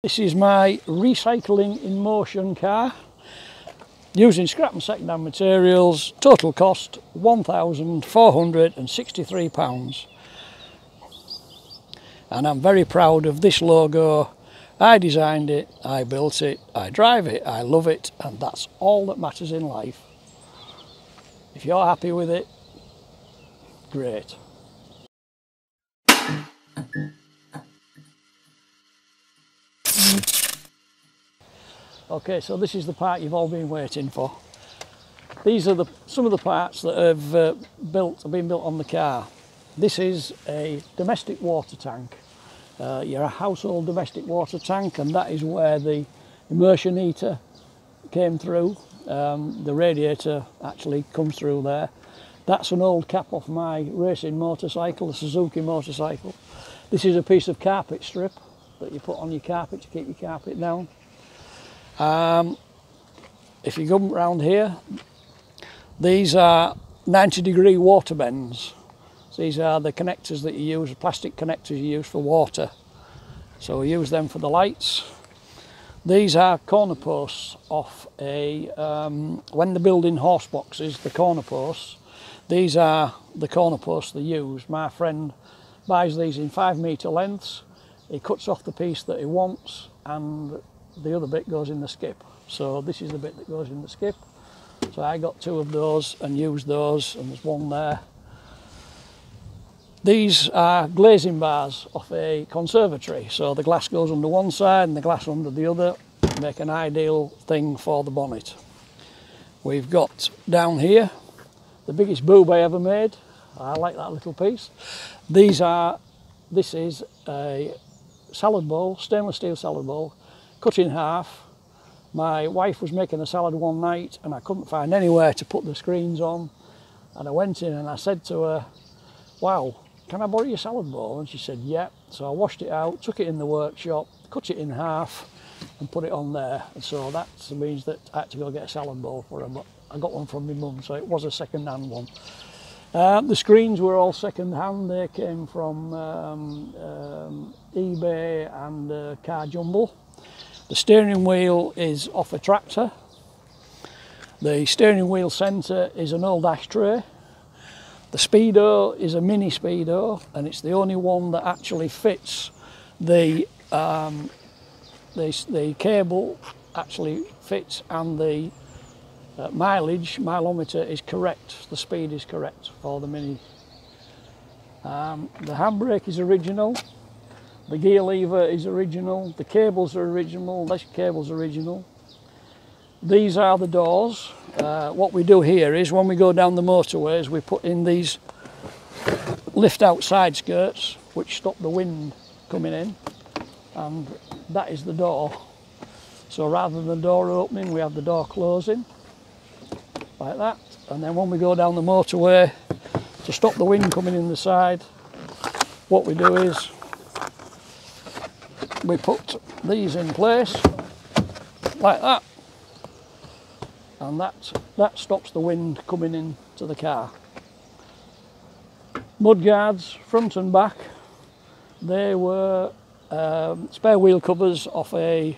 This is my recycling in motion car, using scrap and second-hand materials. Total cost £1,463. And I'm very proud of this logo. I designed it, I built it, I drive it, I love it, and that's all that matters in life. If you're happy with it, great. Okay, so this is the part you've all been waiting for. These are some of the parts that have been built on the car. This is a domestic water tank. Your household domestic water tank, and that is where the immersion heater came through. The radiator actually comes through there. That's an old cap off my racing motorcycle, a Suzuki motorcycle. This is a piece of carpet strip that you put on your carpet to keep your carpet down. If you come around here, these are 90-degree water bends. So these are the connectors that you use, plastic connectors you use for water. So we use them for the lights. These are corner posts off a, when they're building horse boxes, the corner posts, these are the corner posts they use. My friend buys these in 5-metre lengths. He cuts off the piece that he wants, and the other bit goes in the skip. So this is the bit that goes in the skip. So I got 2 of those and used those, and there's one there. These are glazing bars off a conservatory. So the glass goes under one side and the glass under the other, make an ideal thing for the bonnet. We've got down here the biggest boob I ever made. I like that little piece. This is a salad bowl, stainless steel salad bowl, cut in half. My wife was making a salad one night and I couldn't find anywhere to put the screens on, and I went in and I said to her, "Wow, can I borrow your salad bowl?" And she said, "Yeah." So I washed it out, took it in the workshop, cut it in half and put it on there. And so that means that I had to go get a salad bowl for her, but I got one from my mum, so it was a second-hand one. The screens were all second-hand. They came from eBay and Car Jumble. The steering wheel is off a tractor. The steering wheel centre is an old ashtray. The speedo is a mini speedo, and it's the only one that actually fits the cable actually fits, and the mileometer is correct. The speed is correct for the mini. The handbrake is original. The gear lever is original, the cables are original, this cable's original. These are the doors. What we do here is when we go down the motorways, we put in these lift out side skirts which stop the wind coming in, and that is the door. So rather than the door opening, we have the door closing like that. And then when we go down the motorway, to stop the wind coming in the side, what we do is we put these in place like that, and that stops the wind coming into the car. Mudguards front and back, they were spare wheel covers off a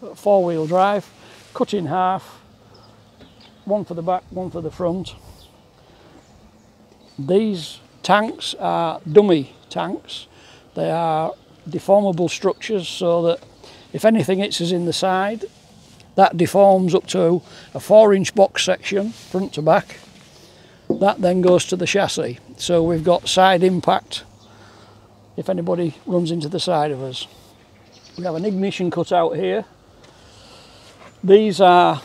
4-wheel drive, cut in half, one for the back, one for the front. These tanks are dummy tanks. They are deformable structures, so that if anything hits us in the side, that deforms up to a 4-inch box section front to back. That then goes to the chassis, so we've got side impact if anybody runs into the side of us. We have an ignition cut out here. These are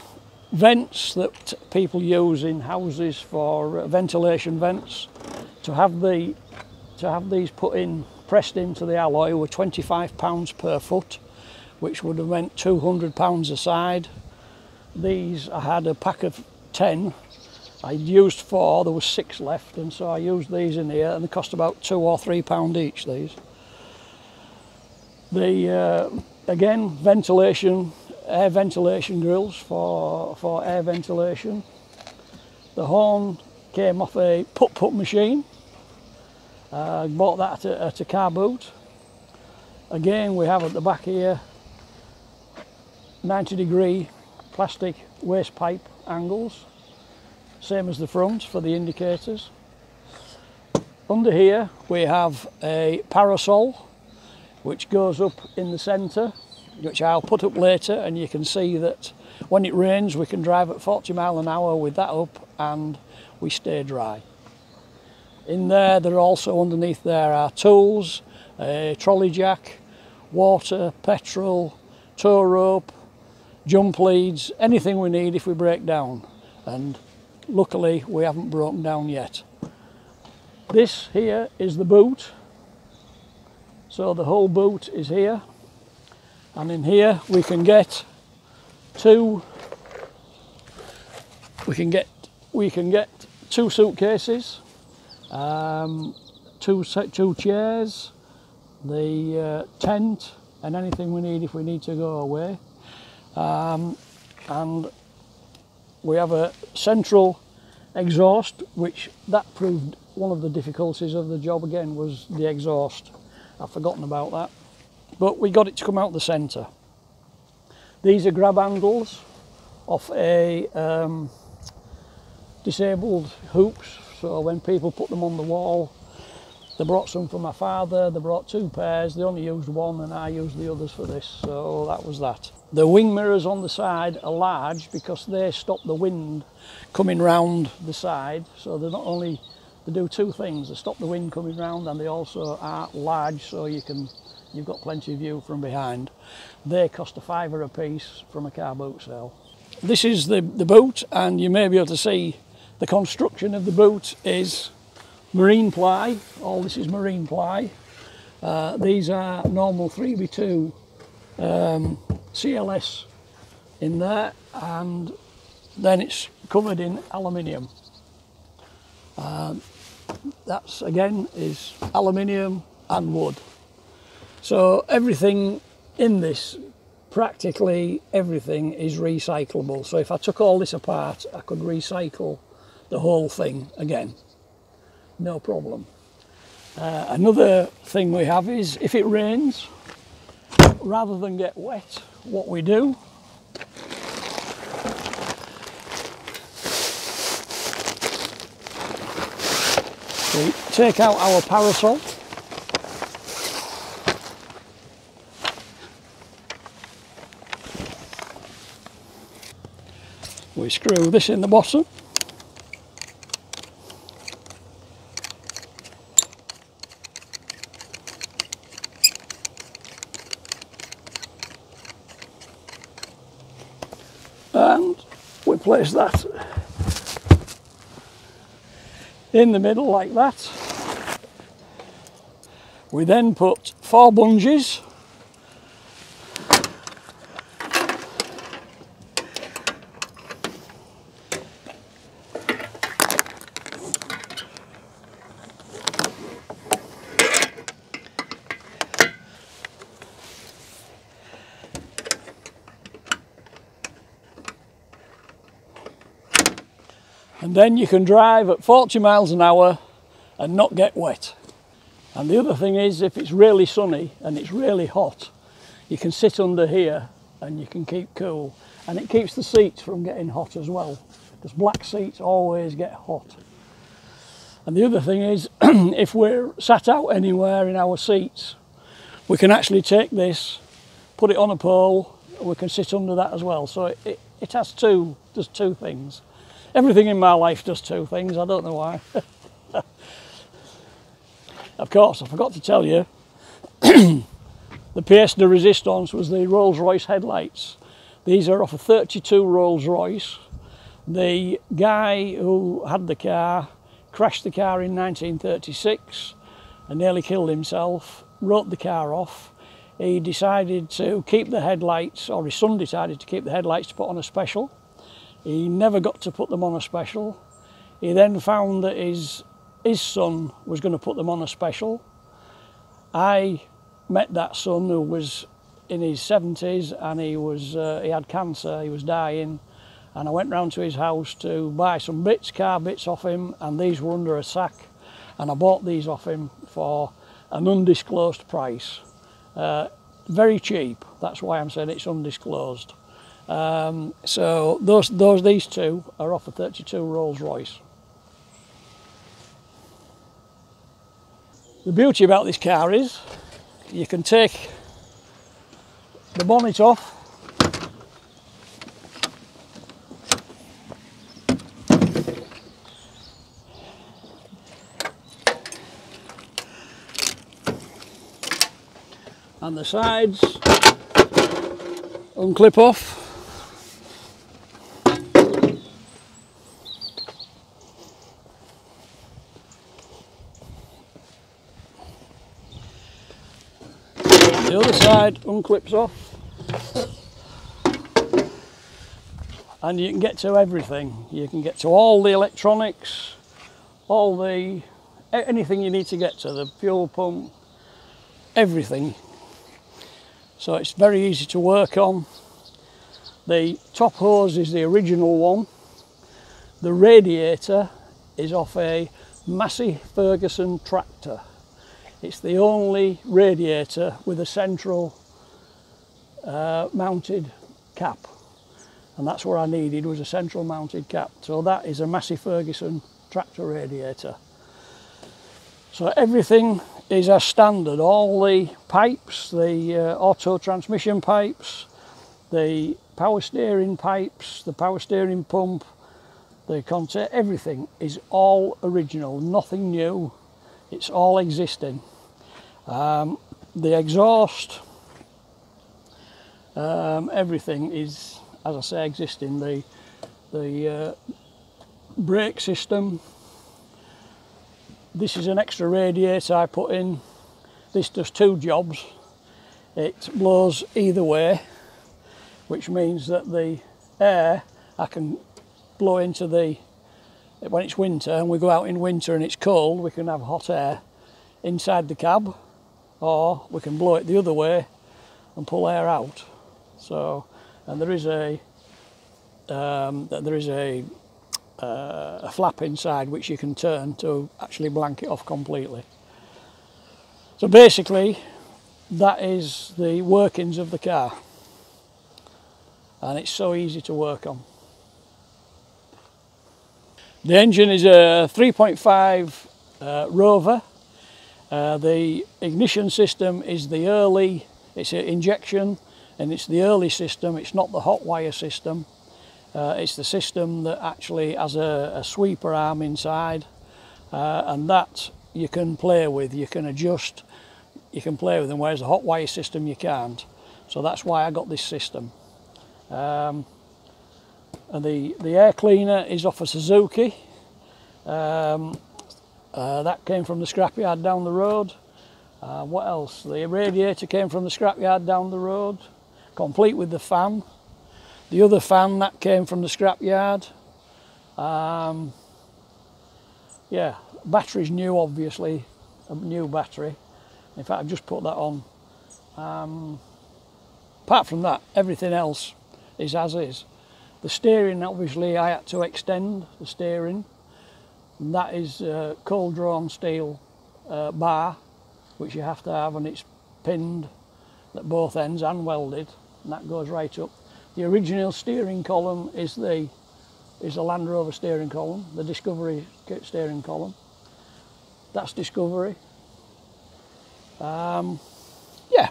vents that people use in houses for ventilation vents. To have these put in, pressed into the alloy, were £25 per foot, which would have meant £200 a side. These, I had a pack of 10. I used 4, there was 6 left, and so I used these in here, and they cost about £2 or £3 each, these. Again, ventilation, air ventilation grills for air ventilation. The horn came off a putt-putt machine. I bought that at a car boot. Again, we have at the back here 90-degree plastic waste pipe angles, same as the front for the indicators. Under here we have a parasol which goes up in the centre, which I'll put up later, and you can see that when it rains we can drive at 40 miles an hour with that up and we stay dry. In there are also underneath there are tools, a trolley jack, water, petrol, tow rope, jump leads, anything we need if we break down, and luckily we haven't broken down yet. This here is the boot, so the whole boot is here, and in here we can get two suitcases, two chairs, the tent, and anything we need if we need to go away. And we have a central exhaust, which that proved one of the difficulties of the job again, was the exhaust. I've forgotten about that, but we got it to come out the centre. These are grab handles off a disabled hoops, so when people put them on the wall, they brought some for my father, they brought two pairs, they only used one and I used the others for this, so that was that. The wing mirrors on the side are large because they stop the wind coming round the side, so they're not only, they do two things, they stop the wind coming round and they also are large, so you've got plenty of view from behind. They cost £5 a piece from a car boot sale. This is the boot, and you may be able to see the construction of the boot is marine ply. All this is marine ply. These are normal 3x2 CLS in there, and then it's covered in aluminium. That's again is aluminium and wood. So everything in this, practically everything, is recyclable. So if I took all this apart, I could recycle the whole thing again, no problem. Another thing we have is, if it rains, rather than get wet, what we do, we take out our parasol, we screw this in the bottom, and we place that in the middle like that. We then put 4 bungees and then you can drive at 40 miles an hour and not get wet. And the other thing is, if it's really sunny and it's really hot, you can sit under here and you can keep cool, and it keeps the seats from getting hot as well, because black seats always get hot. And the other thing is, if we're sat out anywhere in our seats, we can actually take this, put it on a pole, and we can sit under that as well. So it has does two things. Everything in my life does two things, I don't know why. Of course, I forgot to tell you, the pièce de résistance was the Rolls-Royce headlights. These are off a 32 Rolls-Royce. The guy who had the car crashed the car in 1936 and nearly killed himself, wrote the car off. He decided to keep the headlights, or his son decided to keep the headlights to put on a special. He never got to put them on a special. He then found that his son was going to put them on a special. I met that son, who was in his 70s, and he had cancer, he was dying, and I went round to his house to buy some car bits off him, and these were under a sack, and I bought these off him for an undisclosed price. Very cheap, that's why I'm saying it's undisclosed. So these two are off a 32 Rolls Royce. The beauty about this car is you can take the bonnet off, and the sides unclip off. The other side unclips off, and you can get to everything. You can get to all the electronics, anything you need to get to, the fuel pump, everything. So it's very easy to work on. The top hose is the original one. The radiator is off a Massey Ferguson tractor. It's the only radiator with a central mounted cap, and that's what I needed, was a central mounted cap. So that is a Massey Ferguson tractor radiator. So everything is as standard. All the pipes, the auto transmission pipes, the power steering pipes, the power steering pump, the contact, everything is all original, nothing new. It's all existing. The exhaust, everything is, as I say, existing. The brake system. This is an extra radiator I put in. This does two jobs. It blows either way, which means that the air I can blow into when it's winter and we go out in winter and it's cold, we can have hot air inside the cab, or we can blow it the other way and pull air out. So, and there is a flap inside which you can turn to actually blank it off completely. So basically that is the workings of the car, and it's so easy to work on. The engine is a 3.5 Rover. The ignition system is it's an injection, and it's the early system. It's not the hot wire system. It's the system that actually has a sweeper arm inside, and that you can play with, you can adjust, you can play with them, whereas the hot wire system you can't. So that's why I got this system. And the air cleaner is off a Suzuki. That came from the scrapyard down the road. What else? The radiator came from the scrapyard down the road, complete with the fan. The other fan, that came from the scrapyard. Yeah, battery's new, obviously, a new battery. In fact, I've just put that on. Apart from that, everything else is as is. The steering, obviously, I had to extend the steering. And that is cold drawn steel bar, which you have to have, and it's pinned at both ends and welded, and that goes right up. The original steering column is a Land Rover steering column, the Discovery steering column. That's Discovery. Yeah.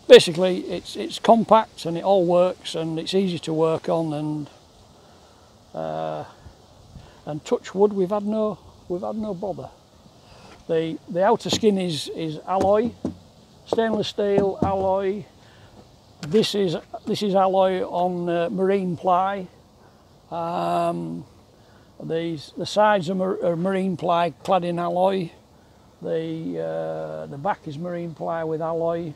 Basically, it's compact and it all works and it's easy to work on, and touch wood, we've had no bother. The outer skin is alloy, stainless steel alloy. This is alloy on marine ply. The sides are marine ply clad in alloy. The back is marine ply with alloy.